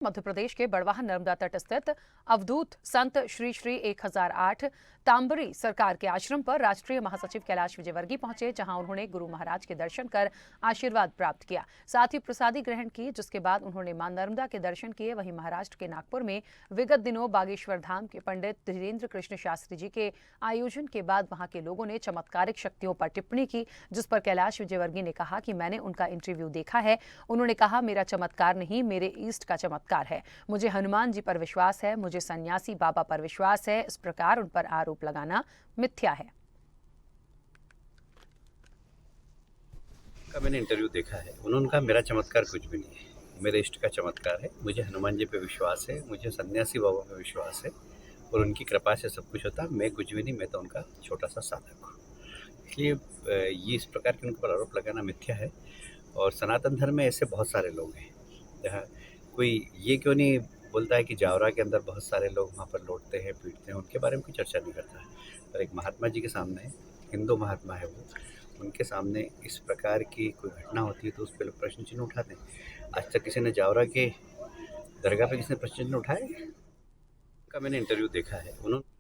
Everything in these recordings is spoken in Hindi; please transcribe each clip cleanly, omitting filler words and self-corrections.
मध्य प्रदेश के बड़वाह नर्मदा तट स्थित अवधूत संत श्री श्री 1008 तांबरी सरकार के आश्रम पर राष्ट्रीय महासचिव कैलाश विजयवर्गीय पहुंचे, जहां उन्होंने गुरु महाराज के दर्शन कर आशीर्वाद प्राप्त किया। साथ ही प्रसादी ग्रहण की, जिसके बाद उन्होंने मां नर्मदा के दर्शन किए। वहीं महाराष्ट्र के नागपुर में विगत दिनों बागेश्वर धाम के पंडित धीरेन्द्र कृष्ण शास्त्री जी के आयोजन के बाद वहां के लोगों ने चमत्कारिक शक्तियों पर टिप्पणी की, जिस पर कैलाश विजयवर्गीय ने कहा कि मैंने उनका इंटरव्यू देखा है। उन्होंने कहा, मेरा चमत्कार नहीं, मेरे ईस्ट का चमत्कार है। मुझे हनुमान जी पर विश्वास है, मुझे सन्यासी बाबा पर विश्वास है। इस प्रकार उन पर आरोप लगाना मिथ्या है। का मैंने इंटरव्यू देखा है, उन्होंने कहा मेरा चमत्कार कुछ भी नहीं है, मेरे इष्ट का चमत्कार है। मुझे हनुमान जी पे विश्वास है, मुझे सन्यासी बाबा पे विश्वास है और उनकी कृपा से सब कुछ होता है। मैं कुछ भी नहीं, मैं तो उनका छोटा सा साधक हूँ। इसलिए ये इस प्रकार के उनके पर आरोप लगाना मिथ्या है। और सनातन धर्म में ऐसे बहुत सारे लोग हैं, जहाँ कोई ये क्यों नहीं बोलता है कि जावरा के अंदर बहुत सारे लोग वहाँ पर लौटते हैं, पीटते हैं, उनके बारे में कोई चर्चा नहीं करता है। पर एक महात्मा जी के सामने, हिंदू महात्मा है वो, उनके सामने इस प्रकार की कोई घटना होती है तो उस पर लोग प्रश्न चिन्ह उठाते हैं। आज तक किसी ने जावरा के दरगाह पे किसी ने प्रश्न चिन्ह उठाए? का मैंने इंटरव्यू देखा है उन्होंने।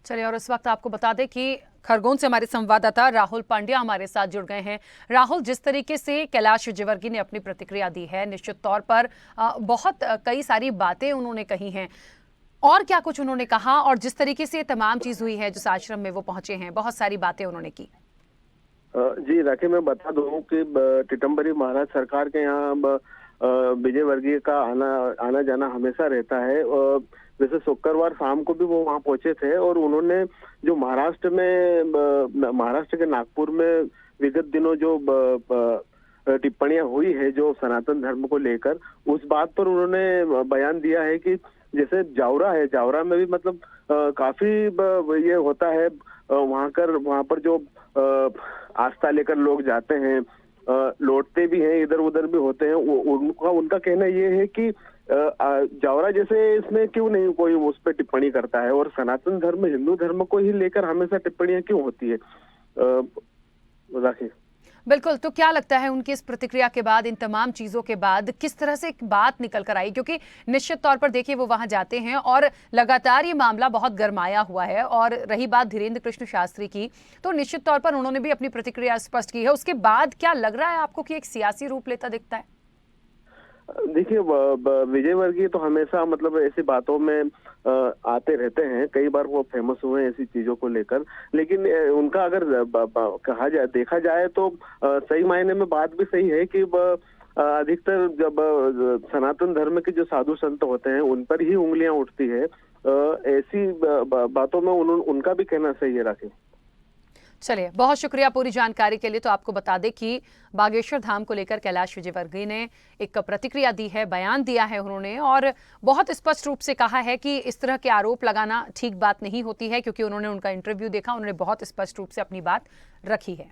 चलिए, और इस वक्त आपको बता दें कि खरगोन से हमारे संवाददाता राहुल पांड्या हमारे साथ जुड़ गए हैं। राहुल, जिस तरीके से कैलाश विजयवर्गीय ने अपनी प्रतिक्रिया दी है, निश्चित तौर पर बहुत कई सारी बातें उन्होंने कही हैं, और क्या कुछ उन्होंने कहा, और जिस तरीके से तमाम चीज हुई है, जिस आश्रम में वो पहुंचे हैं, बहुत सारी बातें उन्होंने की। जी राखी, मैं बता दूं कि टिटम्बरी महाराज सरकार के यहाँ विजयवर्गीय का आना जाना हमेशा रहता है। वैसे शुक्रवार शाम को भी वो वहाँ पहुंचे थे और उन्होंने जो महाराष्ट्र के नागपुर में विगत दिनों जो टिप्पणियां हुई है जो सनातन धर्म को लेकर, उस बात पर उन्होंने बयान दिया है कि जैसे जावरा है, जावरा में भी मतलब काफी ये होता है, वहां पर जो आस्था लेकर लोग जाते हैं, लौटते भी हैं, इधर उधर भी होते हैं। उनका कहना ये है कि जावरा जैसे इसमें क्यों नहीं कोई उस पर टिप्पणी करता है, और सनातन धर्म हिंदू धर्म को ही लेकर हमेशा टिप्पणियां क्यों होती है। राखी, बिल्कुल, तो क्या लगता है उनकी इस प्रतिक्रिया के बाद, इन तमाम चीजों के बाद किस तरह से एक बात निकल कर आई? क्योंकि निश्चित तौर पर देखिए वो वहां जाते हैं और लगातार ये मामला बहुत गरमाया हुआ है। और रही बात धीरेन्द्र कृष्ण शास्त्री की, तो निश्चित तौर पर उन्होंने भी अपनी प्रतिक्रिया स्पष्ट की है। उसके बाद क्या लग रहा है आपको कि एक सियासी रूप लेता दिखता है? देखिए, विजयवर्गीय तो हमेशा मतलब ऐसी बातों में आते रहते हैं, कई बार वो फेमस हुए ऐसी चीजों को लेकर। लेकिन उनका अगर कहा जाए, देखा जाए तो सही मायने में बात भी सही है कि अधिकतर जब सनातन धर्म के जो साधु संत होते हैं उन पर ही उंगलियां उठती है। ऐसी बातों में उनका भी कहना सही है। राखी, चलिए, बहुत शुक्रिया पूरी जानकारी के लिए। तो आपको बता दें कि बागेश्वर धाम को लेकर कैलाश विजयवर्गीय ने एक प्रतिक्रिया दी है, बयान दिया है उन्होंने, और बहुत स्पष्ट रूप से कहा है कि इस तरह के आरोप लगाना ठीक बात नहीं होती है, क्योंकि उन्होंने उनका इंटरव्यू देखा, उन्होंने बहुत स्पष्ट रूप से अपनी बात रखी है।